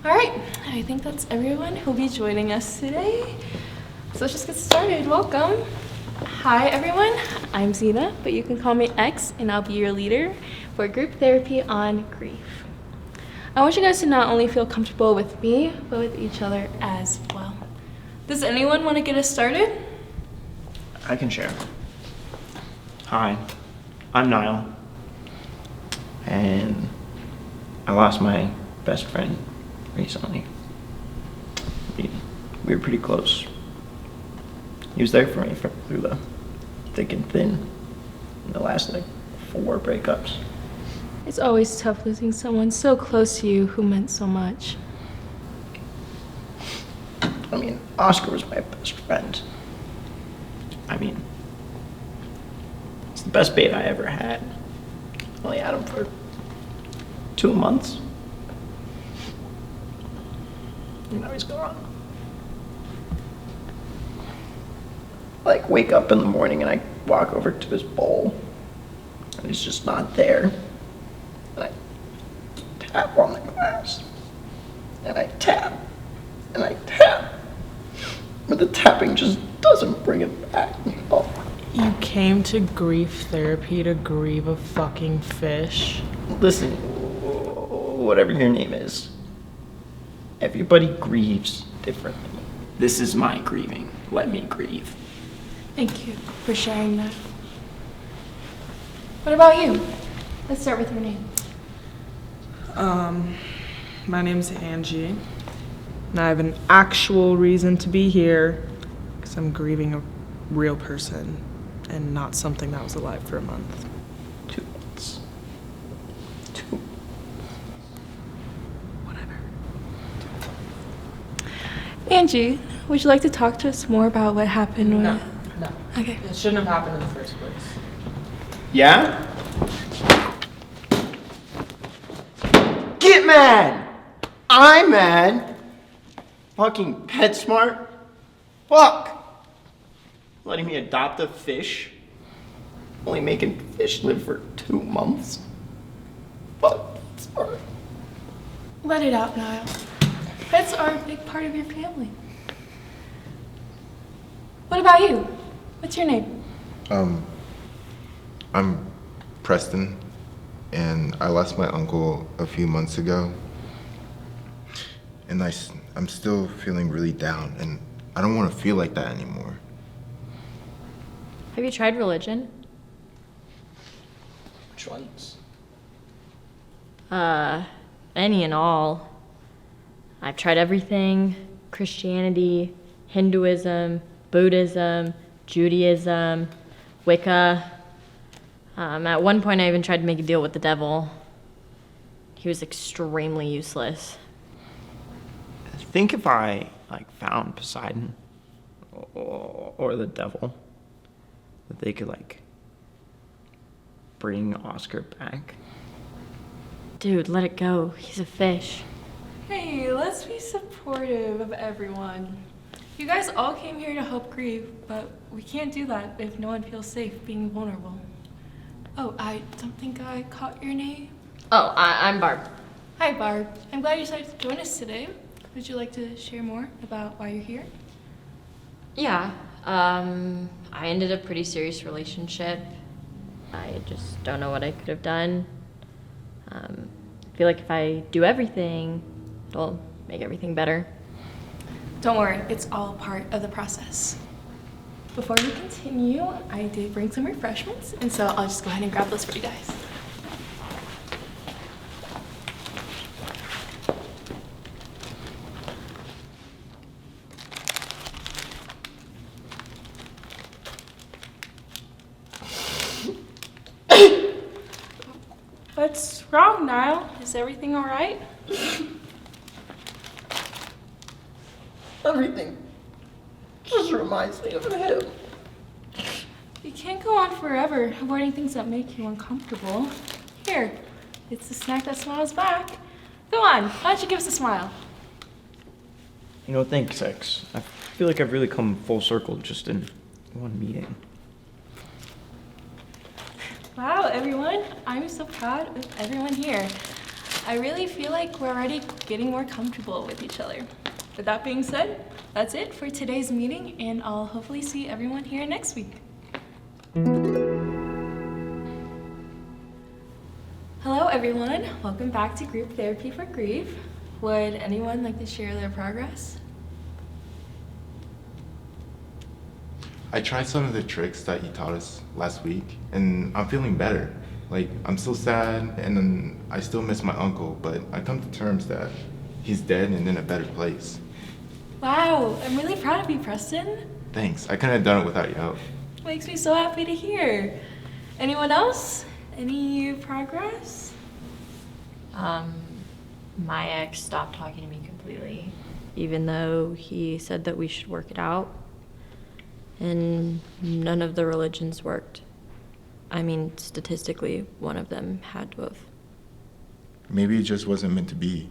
All right, I think that's everyone who'll be joining us today. So let's just get started. Welcome. Hi, everyone. I'm Xena, but you can call me X, and I'll be your leader for group therapy on grief. I want you guys to not only feel comfortable with me, but with each other as well. Does anyone want to get us started? I can share. Hi, I'm Niall, and I lost my best friend recently. We were pretty close. He was there for me through the thick and thin in the last 4 breakups. It's always tough losing someone so close to you who meant so much. I mean, Oscar was my best friend. It's the best babe I ever had. Only had him for 2 months. And now he's gone. Wake up in the morning and I walk over to his bowl and he's just not there. And I tap on the glass. And I tap. And I tap. But the tapping just doesn't bring it back. Oh. You came to grief therapy to grieve a fucking fish? Listen, whatever your name is, everybody grieves differently. This is my grieving. Let me grieve. Thank you for sharing that. What about you? Let's start with your name. My name's Angie, and I have an actual reason to be here, because I'm grieving a real person, and not something that was alive for a month. 2 months. 2. Whatever. Angie, would you like to talk to us more about what happened? No. Okay. It shouldn't have happened in the first place. Yeah? Get mad! I'm mad! Fucking PetSmart? Fuck! Letting me adopt a fish? Only making fish live for 2 months? Fuck, sorry. Let it out, Niall. Pets are a big part of your family. What about you? What's your name? I'm Preston, and I lost my uncle a few months ago. And I'm still feeling really down, and I don't want to feel like that anymore. Have you tried religion? Which ones? Any and all. I've tried everything. Christianity, Hinduism, Buddhism, Judaism, Wicca. At one point I even tried to make a deal with the devil. He was extremely useless. Think if I found Poseidon or the devil, that they could bring Oscar back. Dude, let it go. He's a fish. Hey, let's be supportive of everyone. You guys all came here to help grieve, but we can't do that if no one feels safe being vulnerable. Oh, I don't think I caught your name. Oh, I'm Barb. Hi, Barb. I'm glad you decided to join us today. Would you like to share more about why you're here? Yeah, I ended a pretty serious relationship. I just don't know what I could have done. I feel like if I do everything, it'll make everything better. Don't worry, it's all part of the process. Before we continue, I did bring some refreshments, and so I'll just go ahead and grab those for you guys. What's wrong, Niall? Is everything all right? Everything just reminds me of him. You can't go on forever avoiding things that make you uncomfortable. Here, it's the snack that smiles back. Go on, why don't you give us a smile? Thanks, X. I feel like I've really come full circle just in one meeting. Wow, everyone. I'm so proud of everyone here. I really feel like we're already getting more comfortable with each other. With that being said, that's it for today's meeting, and I'll hopefully see everyone here next week. Hello everyone, welcome back to Group Therapy for Grief. Would anyone like to share their progress? I tried some of the tricks that you taught us last week, and I'm feeling better. Like, I'm still sad, and then I still miss my uncle, but I come to terms that he's dead and in a better place. Wow, I'm really proud of you, Preston. Thanks, I couldn't have done it without your help. Makes me so happy to hear. Anyone else? Any progress? My ex stopped talking to me completely, even though he said that we should work it out. And none of the religions worked. I mean, statistically, one of them had to have. Maybe it just wasn't meant to be.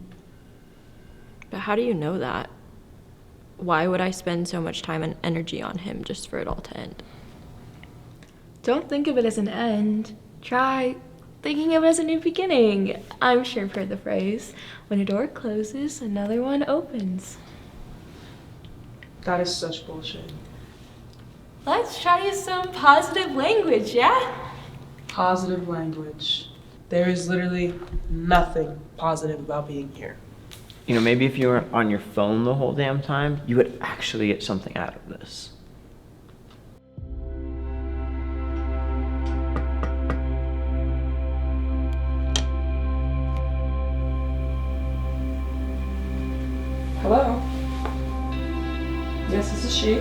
But how do you know that? Why would I spend so much time and energy on him just for it all to end? Don't think of it as an end. Try thinking of it as a new beginning. I'm sure you've heard the phrase, when a door closes, another one opens. That is such bullshit. Let's try to use some positive language, yeah? Positive language. There is literally nothing positive about being here. You know, maybe if you were on your phone the whole damn time, you would actually get something out of this. Hello? Yes, this is she.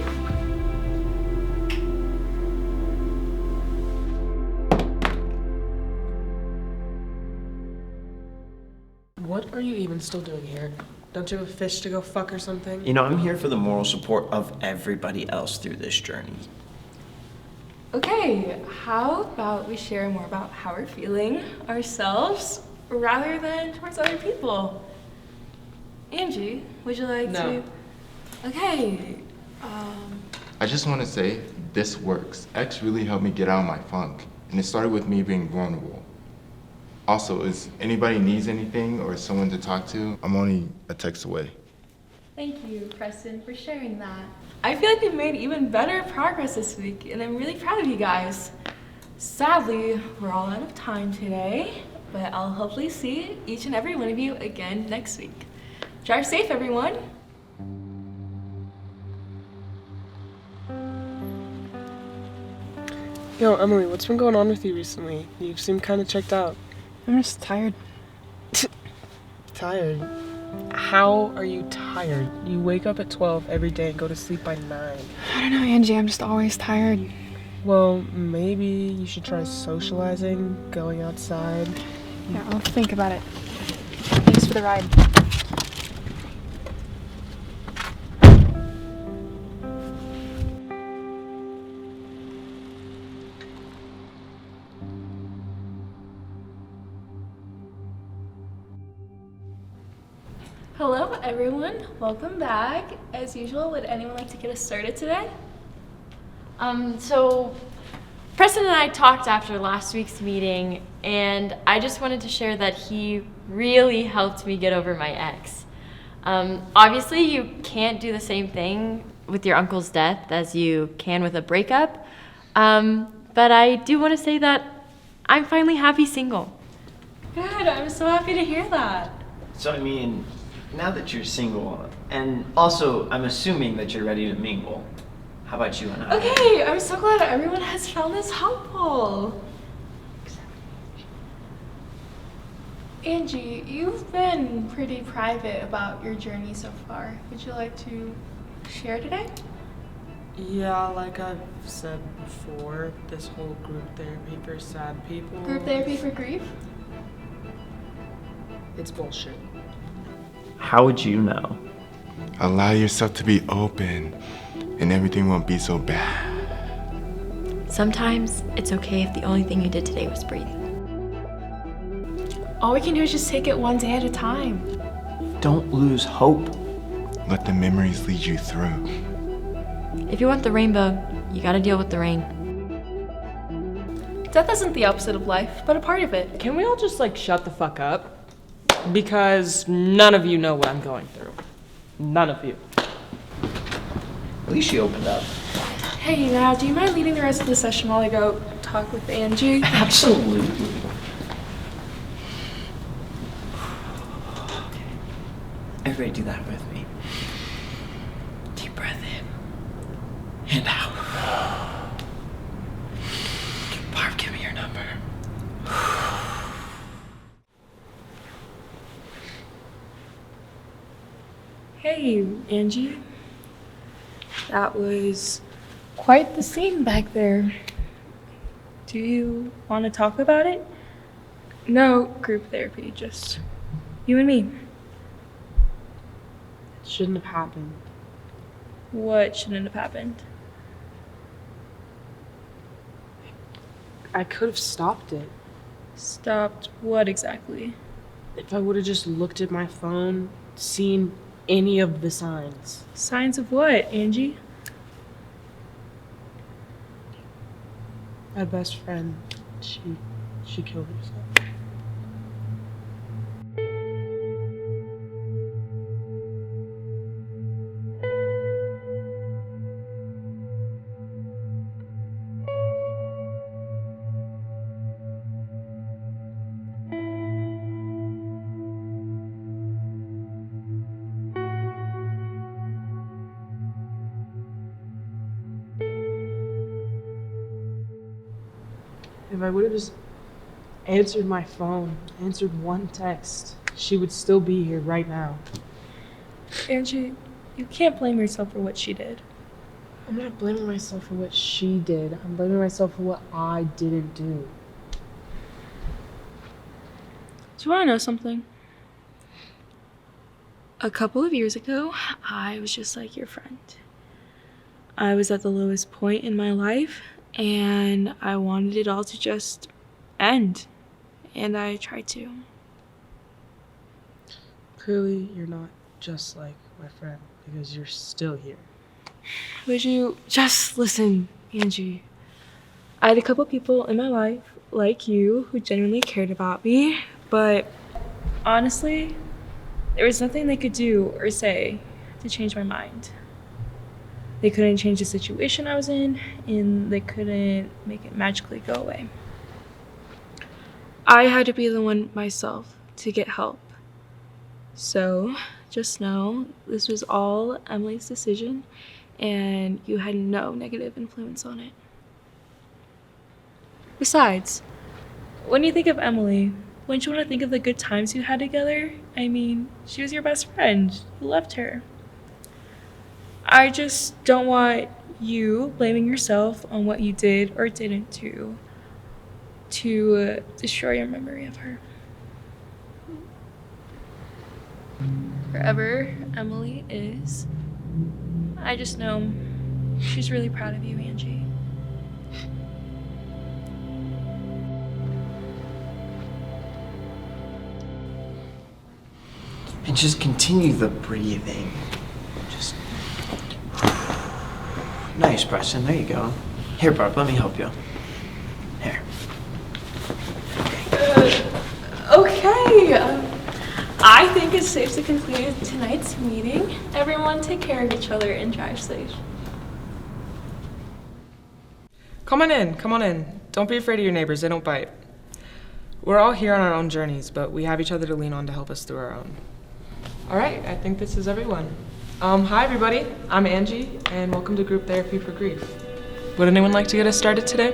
What are you even still doing here? Don't you have a fish to go fuck or something? You know, I'm here for the moral support of everybody else through this journey. Okay, how about we share more about how we're feeling ourselves rather than towards other people? Angie, would you like No. to? Okay, I just want to say, this works. X really helped me get out of my funk, and it started with me being vulnerable. Also, if anybody needs anything or someone to talk to, I'm only a text away. thank you, Preston, for sharing that. I feel like we've made even better progress this week, and I'm really proud of you guys. Sadly, we're all out of time today, but I'll hopefully see each and every one of you again next week. Drive safe, everyone. Yo, Emily, what's been going on with you recently? You seem kind of checked out. I'm just tired. Tired? How are you tired? You wake up at 12 every day and go to sleep by 9. I don't know, Angie. I'm just always tired. Well, maybe you should try socializing, going outside. Yeah, I'll think about it. Thanks for the ride. Hello, everyone. Welcome back. As usual, would anyone like to get us started today? So Preston and I talked after last week's meeting, and I just wanted to share that he really helped me get over my ex. Obviously, you can't do the same thing with your uncle's death as you can with a breakup, but I do want to say that I'm finally happy single. Good. I'm so happy to hear that. So, I mean, now that you're single, and also I'm assuming that you're ready to mingle, how about you and I? Okay, I'm so glad everyone has found this helpful. Angie, you've been pretty private about your journey so far. Would you like to share today? Yeah, like I've said before, this whole group therapy for sad people. Group therapy for grief? It's bullshit. How would you know? Allow yourself to be open, and everything won't be so bad. Sometimes it's okay if the only thing you did today was breathe. All we can do is just take it one day at a time. Don't lose hope. Let the memories lead you through. If you want the rainbow, you gotta deal with the rain. Death isn't the opposite of life, but a part of it. Can we all just like shut the fuck up? Because none of you know what I'm going through. None of you. At least she opened up. Hey, now, do you mind leading the rest of the session while I go talk with Angie? Absolutely. Everybody do that with me. Deep breath in and out. Barb, give me your number. Hey, Angie. That was quite the scene back there. Do you want to talk about it? No group therapy, just you and me. It shouldn't have happened. What shouldn't have happened? I could have stopped it. Stopped what exactly? If I would have just looked at my phone, seen any of the signs. Signs of what, Angie? My best friend, she killed herself. If I would have just answered my phone, answered one text, she would still be here right now. Angie, you can't blame yourself for what she did. I'm not blaming myself for what she did. I'm blaming myself for what I didn't do. Do you want to know something? A couple of years ago, I was just like your friend. I was at the lowest point in my life, and I wanted it all to just end. And I tried to. Clearly, you're not just like my friend, because you're still here. Would you just listen, Angie? I had a couple people in my life, like you, who genuinely cared about me, but honestly, there was nothing they could do or say to change my mind. They couldn't change the situation I was in, and they couldn't make it magically go away. I had to be the one myself to get help. So, just know this was all Emily's decision, and you had no negative influence on it. Besides, when you think of Emily, wouldn't you want to think of the good times you had together? I mean, she was your best friend. You loved her. I just don't want you blaming yourself on what you did or didn't do to destroy your memory of her. Wherever Emily is, I just know she's really proud of you, Angie. And just continue the breathing. Just. Nice, Preston. There you go. Here, Barb, let me help you. Here. Okay. I think it's safe to conclude tonight's meeting. Everyone take care of each other and drive safe. Come on in. Don't be afraid of your neighbors, they don't bite. We're all here on our own journeys, but we have each other to lean on to help us through our own. All right, I think this is everyone. Hi everybody, I'm Angie, and welcome to Group Therapy for Grief. Would anyone like to get us started today?